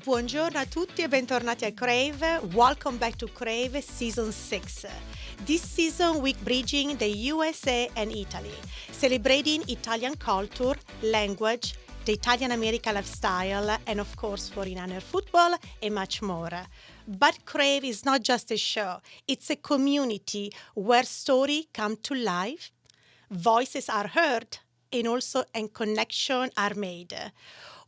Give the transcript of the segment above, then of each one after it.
Buongiorno a tutti e bentornati a Crave. Welcome back to Crave Season 6. This season we're bridging the USA and Italy, celebrating Italian culture, language, the Italian American lifestyle, and of course 49er football and much more. But Crave is not just a show, it's a community where stories come to life, voices are heard, and connection are made.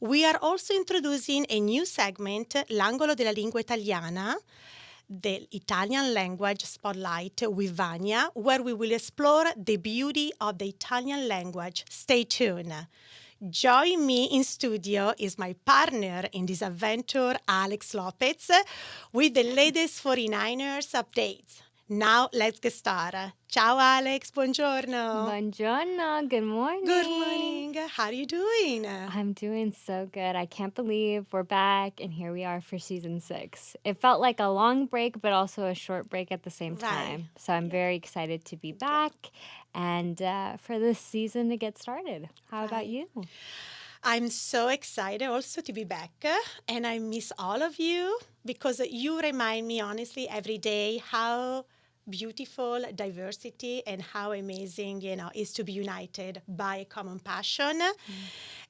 We are also introducing a new segment, L'angolo della lingua italiana, the Italian language spotlight with Vania, where we will explore the beauty of the Italian language. Stay tuned. Join me in studio is my partner in this adventure, Alex Lopez, with the latest 49ers updates. Now let's get started. Ciao Alex, buongiorno. Buongiorno, good morning. Good morning. How are you doing? I'm doing so good. I can't believe we're back and here we are for season 6. It felt like a long break, but also a short break at the same Right. time. So I'm very excited to be back and for this season to get started. How about Right. you? I'm so excited also to be back, and I miss all of you because you remind me honestly every day how beautiful diversity and how amazing is to be united by a common passion.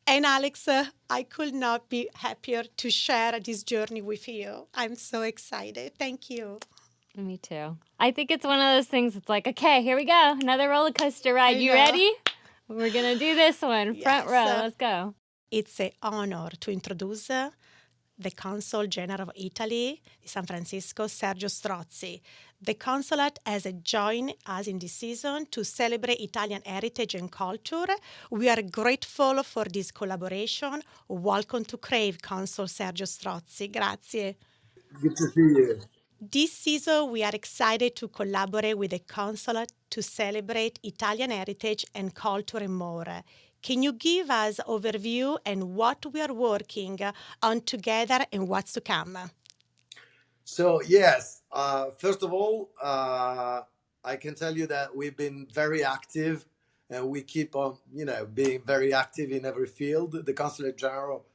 And Alex, I could not be happier to share this journey with you. I'm so excited. Thank you. Me too. I think it's one of those things, it's like, okay, here we go. Another roller coaster ride. I You know. ready? We're going to do this one. Front Yes. row. Let's go. It's an honor to introduce the Consul General of Italy di San Francisco, Sergio Strozzi. The consulate has joined us in this season to celebrate Italian heritage and culture. We are grateful for this collaboration. Welcome to Crave, Consul Sergio Strozzi. Grazie. Good to see you. This season, we are excited to collaborate with the consulate to celebrate Italian heritage and culture and more. Can you give us overview and what we are working on together and what's to come? So yes, first of all, I can tell you that we've been very active, and we keep on, being very active in every field. The Consulate General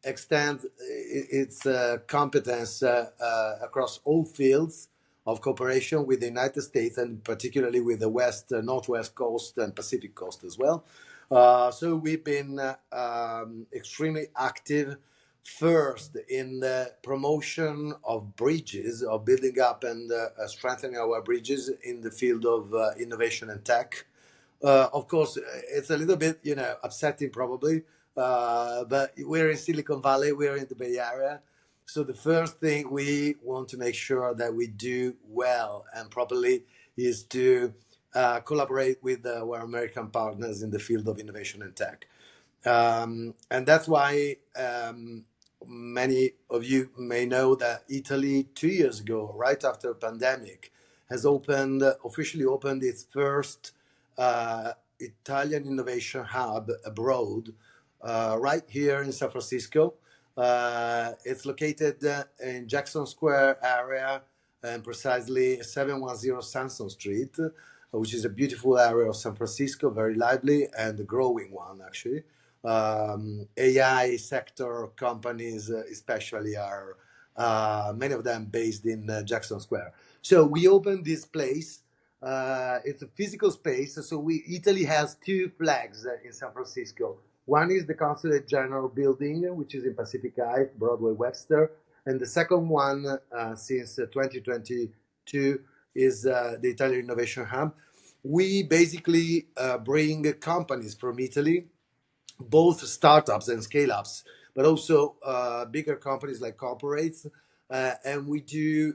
extends its competence across all fields of cooperation with the United States, and particularly with the West, Northwest Coast and Pacific Coast as well. So we've been extremely active first in the promotion of bridges, of building up and strengthening our bridges in the field of innovation and tech. Of course, it's a little bit, upsetting probably, but we're in Silicon Valley, we're in the Bay Area. So the first thing we want to make sure that we do well and properly is to collaborate with our American partners in the field of innovation and tech. And that's why many of you may know that Italy 2 years ago, right after the pandemic, has officially opened its first Italian innovation hub abroad, right here in San Francisco. It's located in Jackson Square area, and precisely 710 Sanson Street, which is a beautiful area of San Francisco, very lively and a growing one, actually. AI sector companies, especially, are many of them based in Jackson Square. So we opened this place. It's a physical space. So Italy has two flags in San Francisco. One is the Consulate General building, which is in Pacific Heights, Broadway, Webster. And the second one, since 2022, is the Italian Innovation Hub. We basically bring companies from Italy, both startups and scale-ups, but also bigger companies like corporates. And we do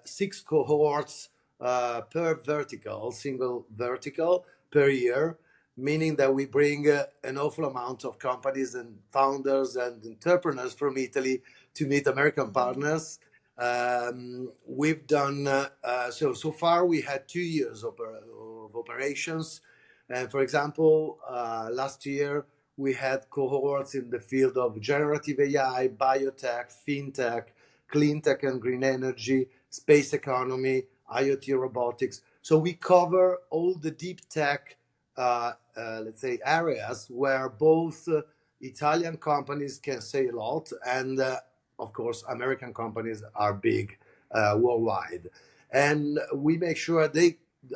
6 cohorts per vertical, single vertical per year, meaning that we bring an awful amount of companies and founders and entrepreneurs from Italy to meet American partners. We've done, so far we had 2 years of operations. And for example, last year, we had cohorts in the field of generative AI, biotech, fintech, clean tech and green energy, space economy, IoT robotics. So we cover all the deep tech, let's say, areas where both Italian companies can say a lot and of course, American companies are big worldwide. And we make sure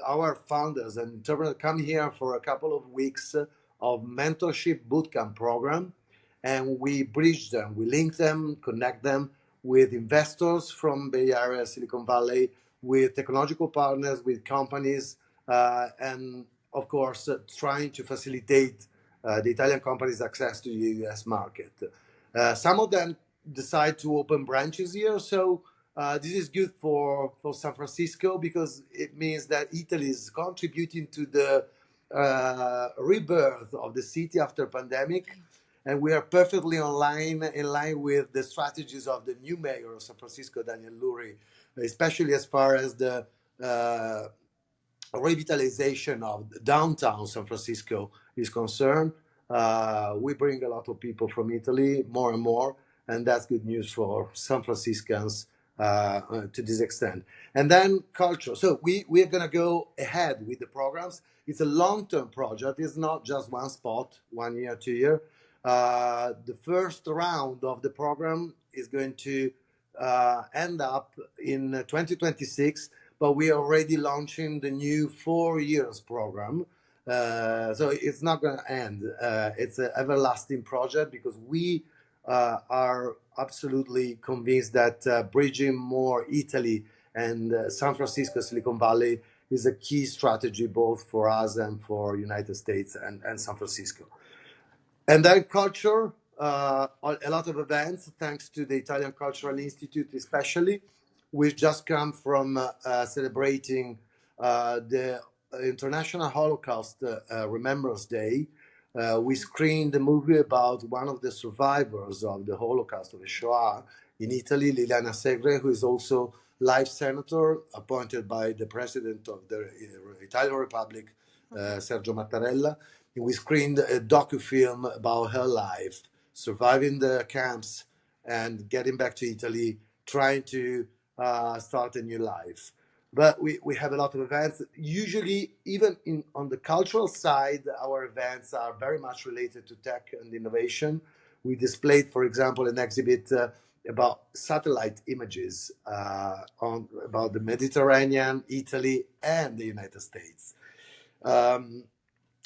our founders and entrepreneurs come here for a couple of weeks of mentorship bootcamp program, and we bridge them, we link them, connect them with investors from Bay Area, Silicon Valley, with technological partners, with companies, and of course, trying to facilitate the Italian companies' access to the US market. Some of them decide to open branches here, so this is good for San Francisco because it means that Italy is contributing to the rebirth of the city after pandemic, and we are perfectly in line with the strategies of the new mayor of San Francisco, Daniel Lurie, especially as far as the revitalization of downtown San Francisco is concerned. We bring a lot of people from Italy, more and more, and that's good news for San Franciscans to this extent. And then culture. So we are going to go ahead with the programs. It's a long-term project. It's not just one spot, 1 year, 2 year. The first round of the program is going to end up in 2026, but we are already launching the new 4 years program. So it's not going to end. It's an everlasting project because we are absolutely convinced that bridging more Italy and San Francisco, Silicon Valley is a key strategy both for us and for United States and San Francisco. And then culture, a lot of events, thanks to the Italian Cultural Institute especially. We've just come from celebrating the International Holocaust Remembrance Day. We screened a movie about one of the survivors of the Holocaust, of the Shoah, in Italy, Liliana Segre, who is also life senator appointed by the president of the Italian Republic, Sergio Mattarella. And we screened a docufilm about her life, surviving the camps and getting back to Italy, trying to start a new life. But we have a lot of events. Usually, even on the cultural side, our events are very much related to tech and innovation. We displayed, for example, an exhibit about satellite images about the Mediterranean, Italy, and the United States.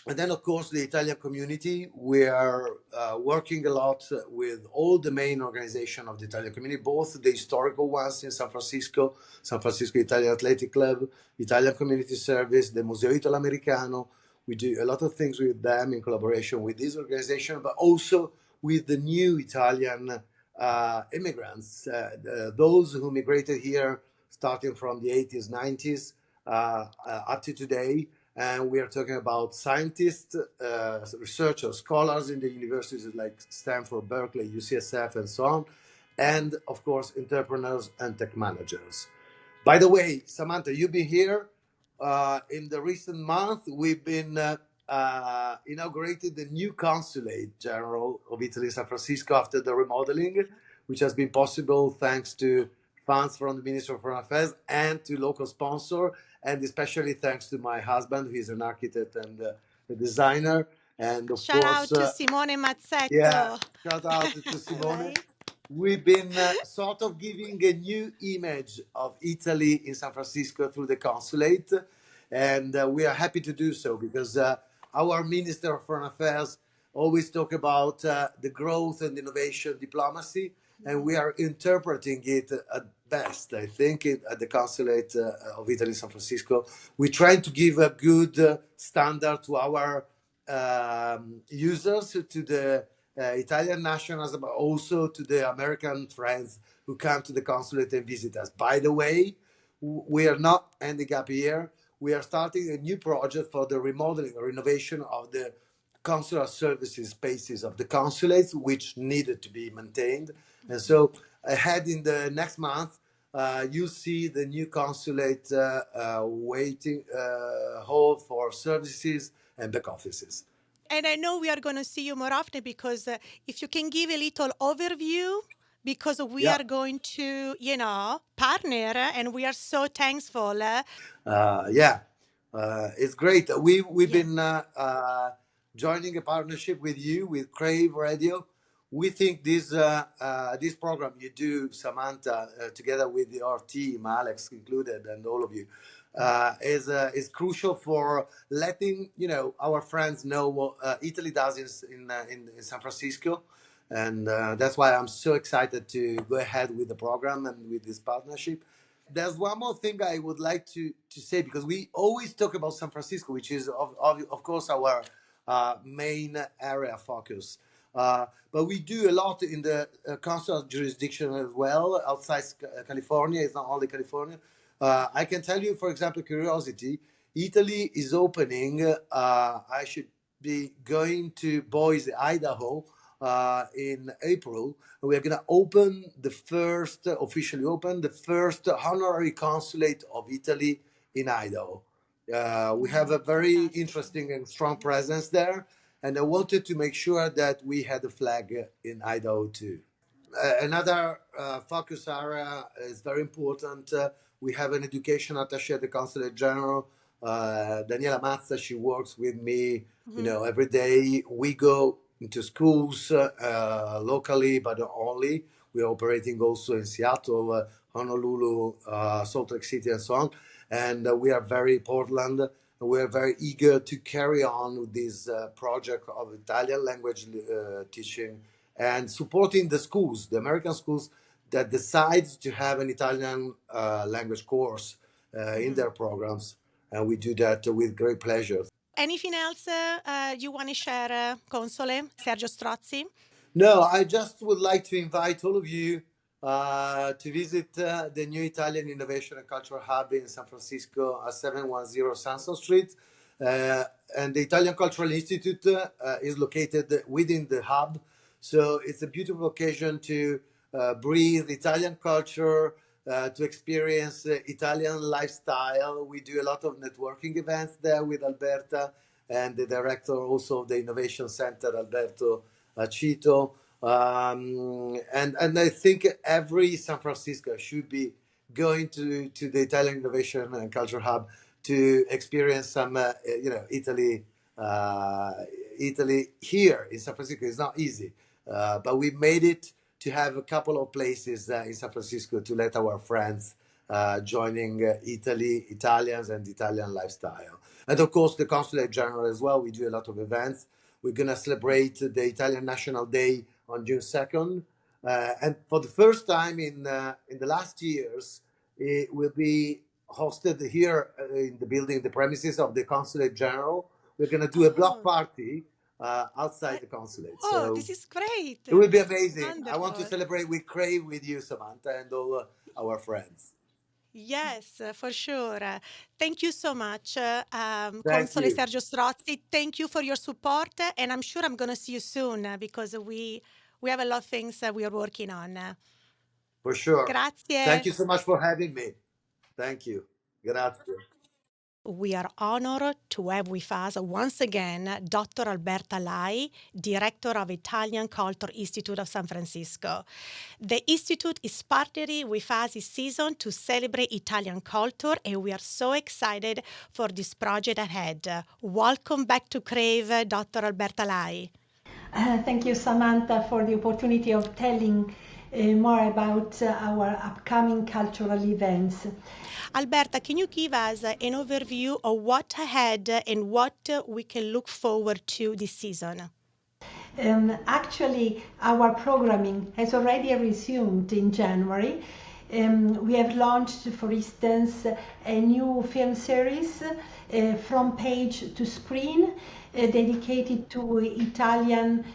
And then, of course, the Italian community. We are working a lot with all the main organizations of the Italian community, both the historical ones in San Francisco Italian Athletic Club, Italian Community Service, the Museo Italo-Americano. We do a lot of things with them in collaboration with this organization, but also with the new Italian immigrants, those who migrated here starting from the 80s, 90s up to today. And we are talking about scientists, researchers, scholars in the universities like Stanford, Berkeley, UCSF, and so on. And, of course, entrepreneurs and tech managers. By the way, Samantha, you've been here in the recent month. We've been inaugurated the new Consulate General of Italy, San Francisco, after the remodeling, which has been possible thanks to funds from the Ministry of Foreign Affairs and to local sponsor, and especially thanks to my husband, who is an architect and a designer. And of Shout course, out to Simone Mazzetto. yeah, shout out to Simone. Right? We've been sort of giving a new image of Italy in San Francisco through the consulate, and we are happy to do so because our Minister of Foreign Affairs always talk about the growth and innovation diplomacy, and we are interpreting it at best, I think, at the Consulate of Italy in San Francisco. We're trying to give a good standard to our users, to the Italian nationals, but also to the American friends who come to the consulate and visit us. By the way, we are not ending up here. We are starting a new project for the remodeling or renovation of the consular services spaces of the consulates, which needed to be maintained. And so ahead in the next month, you see the new consulate waiting hall for services and back offices. And I know we are going to see you more often because if you can give a little overview, because we are going to, partner, and we are so thankful. It's great. We've been joining a partnership with you, with Crave Radio. we think this program you do, Samantha, together with your team, Alex included, and all of you, is crucial for letting our friends know what Italy does in San Francisco, and that's why I'm so excited to go ahead with the program and with this partnership. There's one more thing I would like to say, because we always talk about San Francisco, which is of course our main area focus. But we do a lot in the consular jurisdiction as well, outside California. It's not only California. I can tell you, for example, curiosity, Italy is opening, I should be going to Boise, Idaho, in April. We are going to open officially open the first honorary consulate of Italy in Idaho. We have a very interesting and strong presence there, and I wanted to make sure that we had a flag in Idaho too. Another focus area is very important. We have an education attaché at the Consulate General, Daniela Mazza. She works with me, every day. We go into schools locally, but not only. We're operating also in Seattle, Honolulu, Salt Lake City, and so on. And we are very Portland. We are very eager to carry on with this project of Italian language teaching and supporting the schools, the American schools that decide to have an Italian language course in their programs. And we do that with great pleasure. Anything else you want to share, Console Sergio Strozzi? No, I just would like to invite all of you to visit the new Italian Innovation and Cultural Hub in San Francisco at 710 Sanson Street. And the Italian Cultural Institute is located within the hub. So it's a beautiful occasion to breathe Italian culture, to experience Italian lifestyle. We do a lot of networking events there with Alberta and the director also of the Innovation Center, Alberto Cito. And I think every San Francisco should be going to the Italian Innovation and Culture Hub to experience some, Italy. Italy here in San Francisco is not easy, but we made it to have a couple of places in San Francisco to let our friends joining Italians and Italian lifestyle. And of course, the Consulate General as well. We do a lot of events. We're going to celebrate the Italian National Day on June 2nd. And for the first time in the last years, it will be hosted here in the building, the premises of the Consulate General. We're going to do a block party outside the consulate. So this is great. It will be amazing. Wonderful. I want to celebrate with Crave with you, Samantha, and all our friends. Yes, for sure. Thank you so much, Thank Console you. Sergio Strozzi. Thank you for your support, and I'm sure I'm going to see you soon because we have a lot of things we are working on. For sure. Grazie. Thank you so much for having me. Thank you. Grazie. We are honored to have with us once again Dr. Alberta Lai, Director of Italian Culture Institute of San Francisco. The Institute is partnering with us this season to celebrate Italian culture, and we are so excited for this project ahead. Welcome back to Crave, Dr. Alberta Lai. Thank you, Samantha, for the opportunity of telling more about our upcoming cultural events. Alberta, can you give us an overview of what ahead and what we can look forward to this season? Actually, our programming has already resumed in January. We have launched, for instance, a new film series, From Page to Screen, dedicated to Italian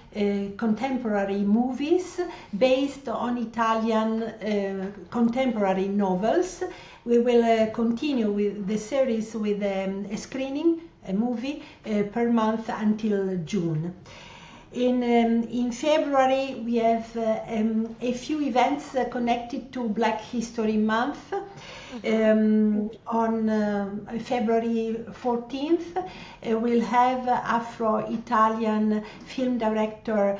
contemporary movies based on Italian contemporary novels. We will continue with the series with a screening, a movie, per month until June. In February, we have a few events connected to Black History Month. On February 14th, we'll have Afro-Italian film director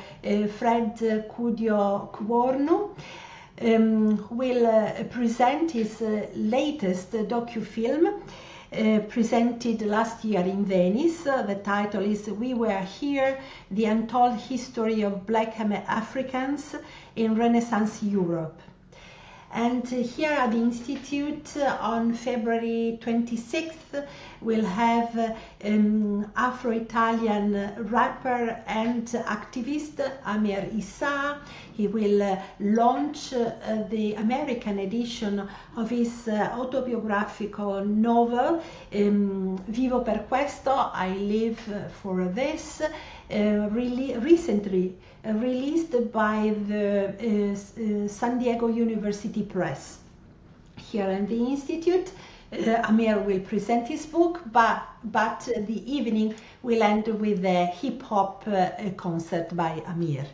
Fred Cudio Cuornu will present his latest docufilm presented last year in Venice. The title is We Were Here, The Untold History of Black Africans in Renaissance Europe. And here at the Institute on February 26th, we'll have Afro-Italian rapper and activist Amir Issa. He will launch the American edition of his autobiographical novel, Vivo per questo, I live for this, recently released by the San Diego University Press. Here in the Institute, Amir will present his book, but the evening will end with a hip-hop concert by Amir.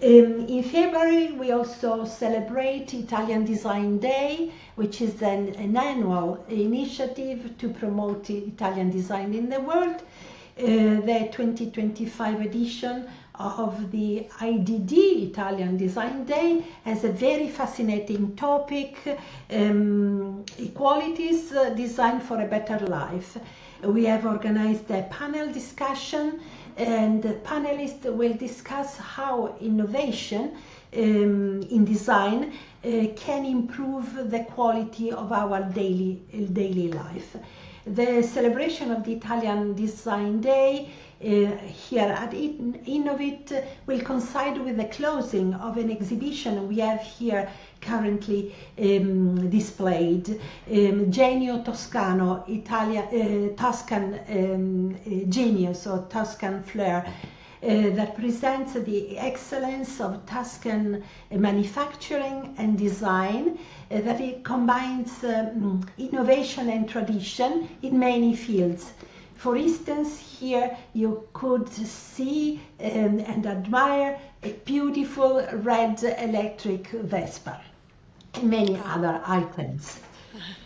In February, we also celebrate Italian Design Day, which is an annual initiative to promote Italian design in the world. The 2025 edition of the IDD, Italian Design Day, has a very fascinating topic, equalities, design for a better life. We have organized a panel discussion, and the panelists will discuss how innovation in design can improve the quality of our daily life. The celebration of the Italian Design Day here at Innovit will coincide with the closing of an exhibition we have here currently displayed, Genio Toscano, Tuscan genius or Tuscan flair, that presents the excellence of Tuscan manufacturing and design, that it combines innovation and tradition in many fields. For instance, here you could see and admire a beautiful red electric Vespa and many other items.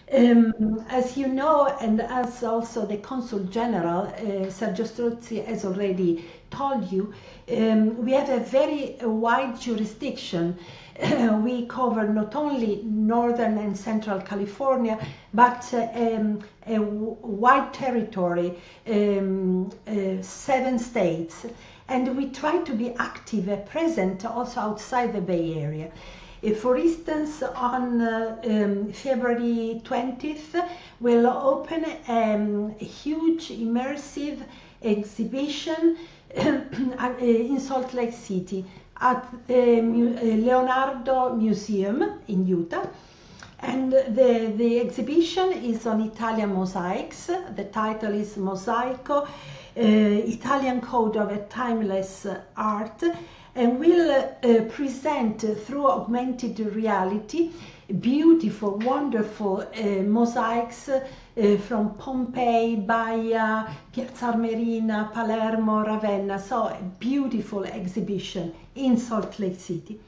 As you know, and as also the Consul General, Sergio Strozzi, has already told you, we have a very wide jurisdiction. We cover not only northern and central California, but a wide territory, 7 states. And we try to be active, present also outside the Bay Area. For instance, on February 20th, we'll open a huge immersive exhibition in Salt Lake City at the Leonardo Museum in Utah. And the exhibition is on Italian mosaics. The title is Mosaico, Italian Code of a Timeless Art, and will present through augmented reality beautiful, wonderful mosaics from Pompeii, Baia, Piazza Armerina, Palermo, Ravenna. So a beautiful exhibition in Salt Lake City.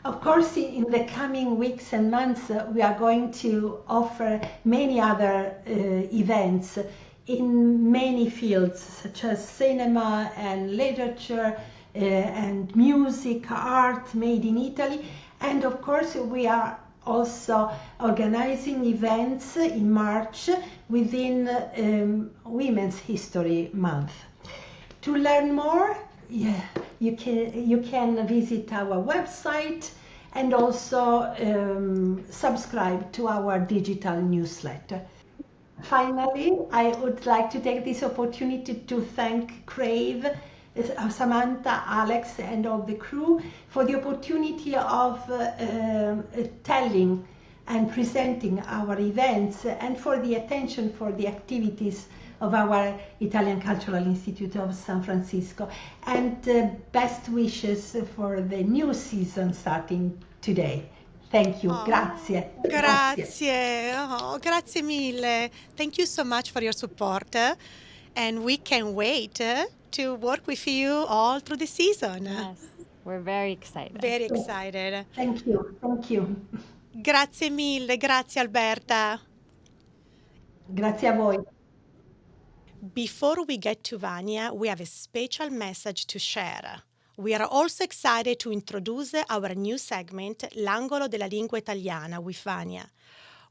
Of course, in the coming weeks and months, we are going to offer many other events in many fields, such as cinema and literature, and music, art made in Italy. And of course, we are also organizing events in March within Women's History Month. To learn more, you can visit our website and also subscribe to our digital newsletter. Finally, I would like to take this opportunity to thank Crave, Samantha, Alex, and all the crew for the opportunity of telling and presenting our events, and for the attention for the activities of our Italian Cultural Institute of San Francisco, and best wishes for the new season starting today. Thank you. Grazie. Grazie. Oh, grazie mille. Thank you so much for your support. And we can wait to work with you all through the season. Yes, we're very excited. Very excited. Thank you. Thank you. Grazie mille. Grazie Alberta. Grazie a voi. Before we get to Vania, we have a special message to share. We are also excited to introduce our new segment, L'Angolo della Lingua Italiana, with Vania.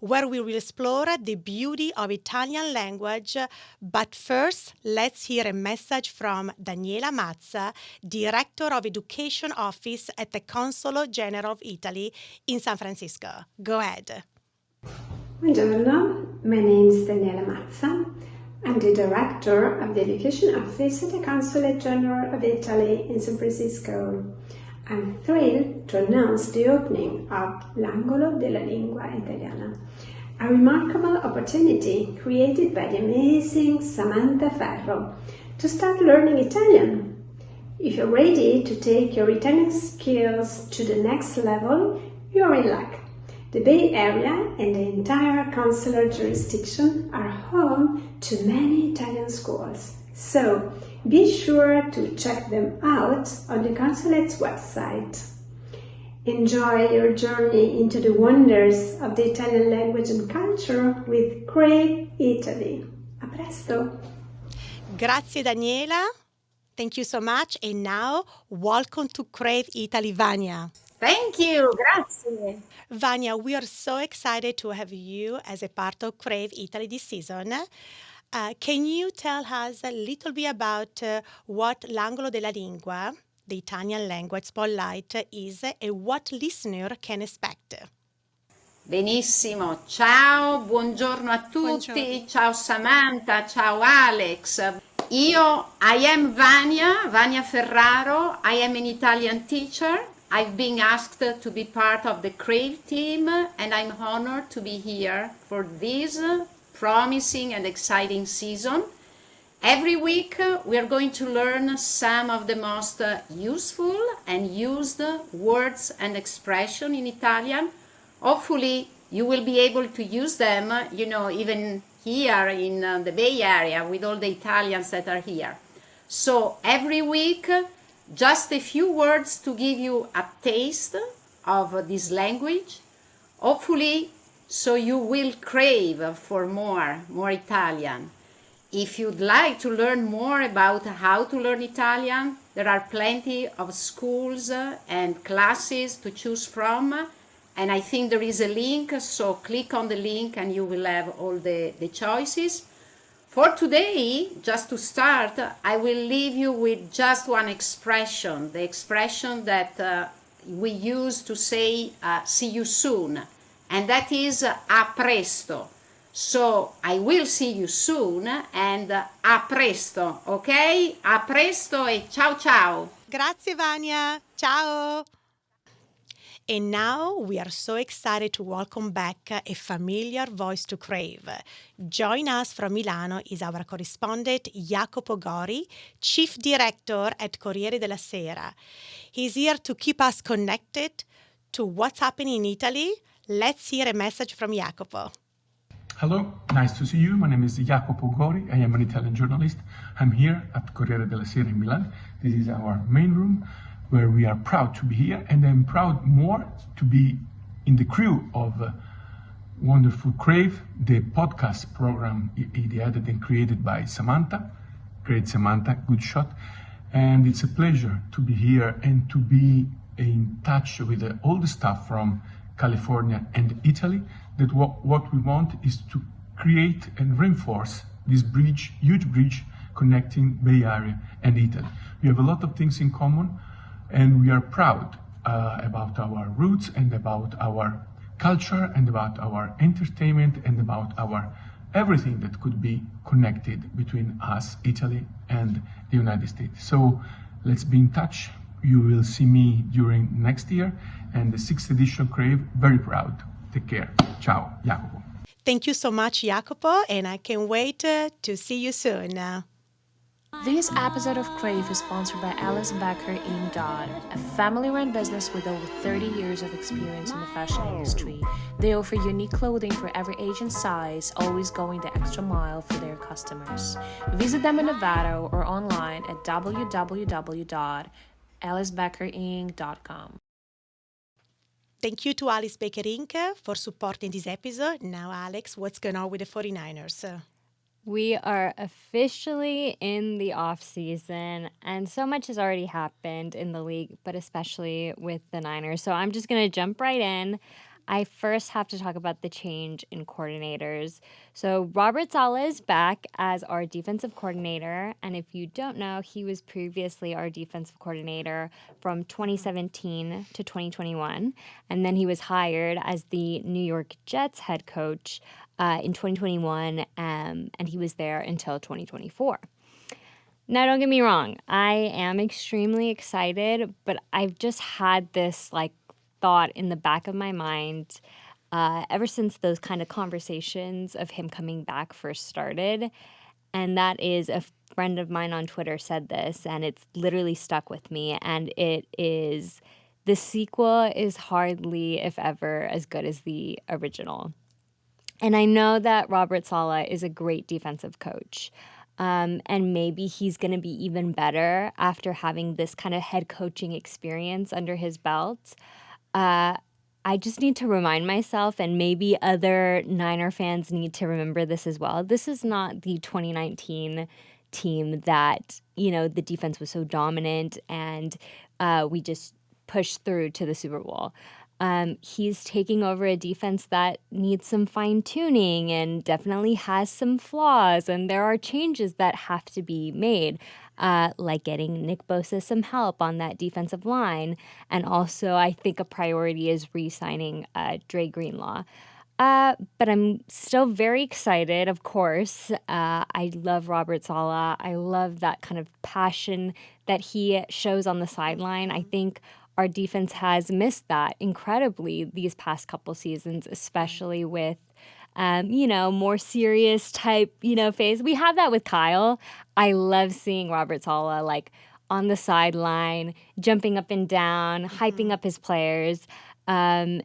where we will explore the beauty of Italian language. But first, let's hear a message from Daniela Mazza, Director of Education Office at the Consul General of Italy in San Francisco. Go ahead. Buongiorno, my name is Daniela Mazza. I'm the Director of the Education Office at the Consul General of Italy in San Francisco. I'm thrilled to announce the opening of L'Angolo della Lingua Italiana, a remarkable opportunity created by the amazing Samantha Ferro to start learning Italian. If you're ready to take your Italian skills to the next level, you're in luck. The Bay Area and the entire consular jurisdiction are home to many Italian schools, so be sure to check them out on the consulate's website. Enjoy your journey into the wonders of the Italian language and culture with Crave, Italy. A presto! Grazie Daniela. Thank you so much. And now, welcome to Crave Italy, Vania. Thank you, grazie. Vania, we are so excited to have you as a part of Crave Italy this season. Can you tell us a little bit about what L'Angolo della Lingua, the Italian language spotlight, is and what listener can expect? Benissimo, ciao, buongiorno a tutti, Buongiorno. ciao Samantha, ciao Alex. I am Vania Ferraro. I am an Italian teacher. I've been asked to be part of the Crave team, and I'm honored to be here for this promising and exciting season. Every week we are going to learn some of the most useful and used words and expressions in Italian. Hopefully you will be able to use them, even here in the Bay Area with all the Italians that are here. So every week, just a few words to give you a taste of this language. Hopefully, so you will crave for more Italian. If you'd like to learn more about how to learn Italian, there are plenty of schools and classes to choose from. And I think there is a link, so click on the link and you will have all the choices. For today, just to start, I will leave you with just one expression, the expression that we use to say see you soon, and that is a presto. So I will see you soon and a presto, ok? A presto e ciao ciao! Grazie Vania. Ciao. And now we are so excited to welcome back a familiar voice to Crave. Join us from Milano is our correspondent Iacopo Gori, Chief Director at Corriere della Sera. He's here to keep us connected to what's happening in Italy. Let's hear a message from Iacopo. Hello, nice to see you. My name is Iacopo Gori. I am an Italian journalist. I'm here at Corriere della Sera in Milan. This is our main room, where we are proud to be here, and I'm proud more to be in the crew of wonderful Crave, the podcast program ideated and created by Samantha. Great Samantha, good shot. And it's a pleasure to be here and to be in touch with all the staff from California and Italy, that what we want is to create and reinforce this bridge, huge bridge connecting Bay Area and Italy. We have a lot of things in common, and we are proud about our roots and about our culture and about our entertainment and about our everything that could be connected between us, Italy, and the United States. So let's be in touch. You will see me during next year, and the 6th edition Crave, very proud. Take care. Ciao, Jacopo. Thank you so much, Jacopo, and I can't wait to see you soon. This episode of Crave is sponsored by Alice Becker Inc. Dodd, a family-run business with over 30 years of experience in the fashion industry. They offer unique clothing for every age and size, always going the extra mile for their customers. Visit them in Nevada or online at www.alicebeckerinc.com. Thank you to Alice Baker Inc. for supporting this episode. Now, Alex, what's going on with the 49ers? We are officially in the off season, and so much has already happened in the league, but especially with the Niners. So I'm just going to jump right in. I first have to talk about the change in coordinators. So Robert Saleh is back as our defensive coordinator. And if you don't know, he was previously our defensive coordinator from 2017 to 2021. And then he was hired as the New York Jets head coach in 2021. And he was there until 2024. Now, don't get me wrong. I am extremely excited, but I've just had this thought in the back of my mind ever since those kind of conversations of him coming back first started. And that is, a friend of mine on Twitter said this, and it's literally stuck with me. And it is, the sequel is hardly, if ever, as good as the original. And I know that Robert Saleh is a great defensive coach. And maybe he's going to be even better after having this kind of head coaching experience under his belt. I just need to remind myself, and maybe other Niner fans need to remember this as well. This is not the 2019 team that, the defense was so dominant and we just pushed through to the Super Bowl. He's taking over a defense that needs some fine-tuning and definitely has some flaws, and there are changes that have to be made, like getting Nick Bosa some help on that defensive line. And also, I think a priority is re-signing Dre Greenlaw. But I'm still very excited, of course. I love Robert Saleh. I love that kind of passion that he shows on the sideline. I think our defense has missed that incredibly these past couple seasons, especially with, more serious type, phase. We have that with Kyle. I love seeing Robert Saleh on the sideline, jumping up and down, hyping up his players. And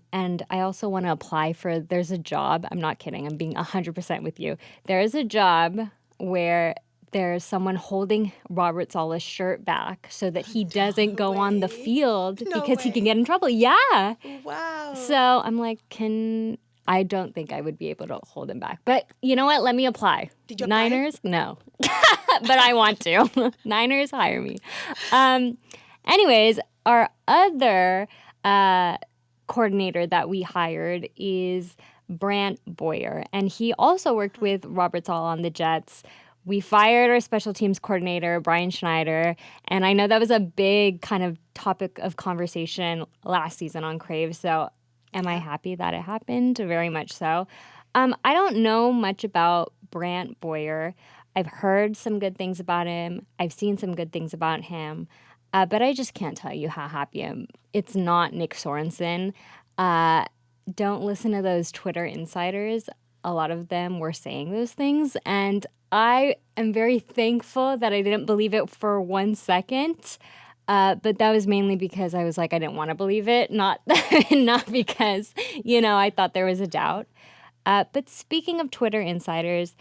I also want to apply for, there's a job. I'm not kidding. I'm being 100% with you. There is a job where there's someone holding Robert Saleh's shirt back so that he doesn't go on the field because he can get in trouble. Yeah. Wow. So I'm like, I don't think I would be able to hold him back. But you know what? Let me apply. Did you apply? Niners? No. But I want to. Niners, hire me. Anyways, our other coordinator that we hired is Brant Boyer. And he also worked with Robert Saleh on the Jets. We fired our special teams coordinator, Brian Schneider, and I know that was a big kind of topic of conversation last season on Crave, so am I happy that it happened? Very much so. I don't know much about Brant Boyer. I've heard some good things about him. I've seen some good things about him, but I just can't tell you how happy I am. It's not Nick Sorensen. Don't listen to those Twitter insiders. A lot of them were saying those things, and I am very thankful that I didn't believe it for 1 second, but that was mainly because I was I didn't want to believe it, not because, I thought there was a doubt. But speaking of Twitter insiders,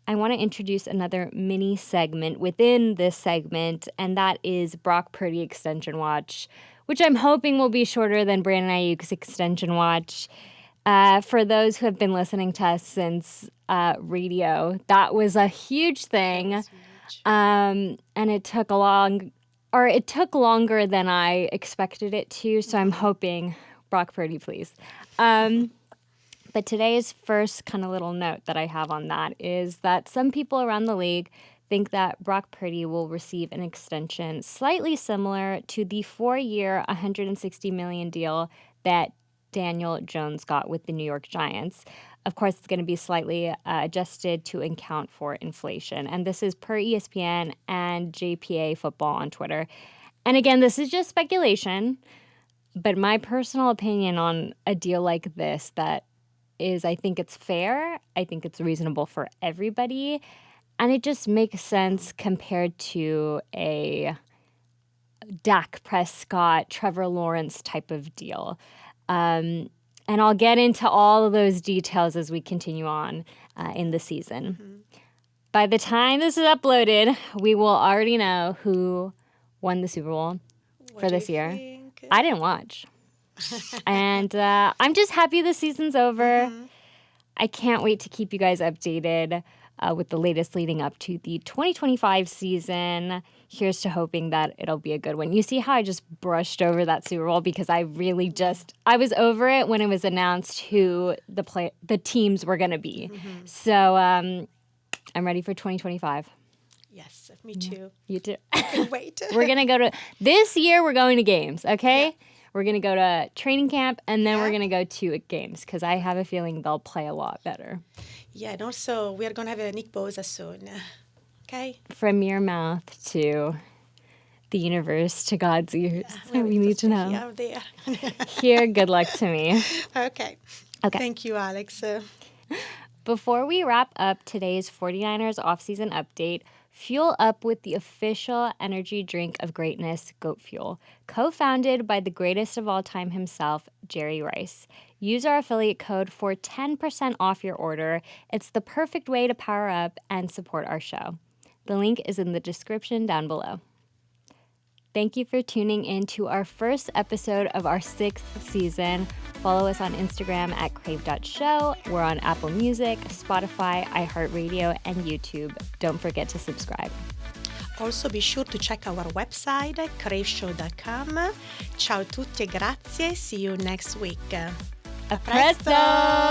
I want to introduce another mini segment within this segment, and that is Brock Purdy Extension Watch, which I'm hoping will be shorter than Brandon Ayuk's Extension Watch. For those who have been listening to us since radio, that was a huge thing. And it took longer than I expected it to, so I'm hoping, Brock Purdy, please. But today's first kind of little note that I have on that is that some people around the league think that Brock Purdy will receive an extension slightly similar to the 4-year, $160 million deal that Daniel Jones got with the New York Giants. Of course, it's going to be slightly adjusted to account for inflation. And this is per ESPN and JPA Football on Twitter. And again, this is just speculation, but my personal opinion on a deal like this that is, I think it's fair. I think it's reasonable for everybody. And it just makes sense compared to a Dak Prescott, Trevor Lawrence type of deal. And I'll get into all of those details as we continue on in the season. Mm-hmm. By the time this is uploaded, we will already know who won the Super Bowl for this year. Think? I didn't watch. And I'm just happy the season's over. Mm-hmm. I can't wait to keep you guys updated. with the latest leading up to the 2025 season. Here's to hoping that it'll be a good one. You see how I just brushed over that Super Bowl because I really I was over it when it was announced who the teams were going to be. Mm-hmm. So I'm ready for 2025. Yes, me too. You too. I can wait. We're going to this year we're going to games, okay? Yeah. We're going to go to training camp, and then we're going to go to games because I have a feeling they'll play a lot better. Yeah, and also we are going to have a Nick Bosa soon, okay? From your mouth to the universe to God's ears. That's what we need to know. Out there. Here, good luck to me. Okay. Thank you, Alex. Before we wrap up today's 49ers offseason update, fuel up with the official energy drink of greatness, Goat Fuel, co-founded by the greatest of all time himself, Jerry Rice. Use our affiliate code for 10% off your order. It's the perfect way to power up and support our show. The link is in the description down below. Thank you for tuning in to our first episode of our 6th season. Follow us on Instagram at crave.show. We're on Apple Music, Spotify, iHeartRadio, and YouTube. Don't forget to subscribe. Also be sure to check our website, craveshow.com. Ciao tutti e grazie. See you next week. A presto!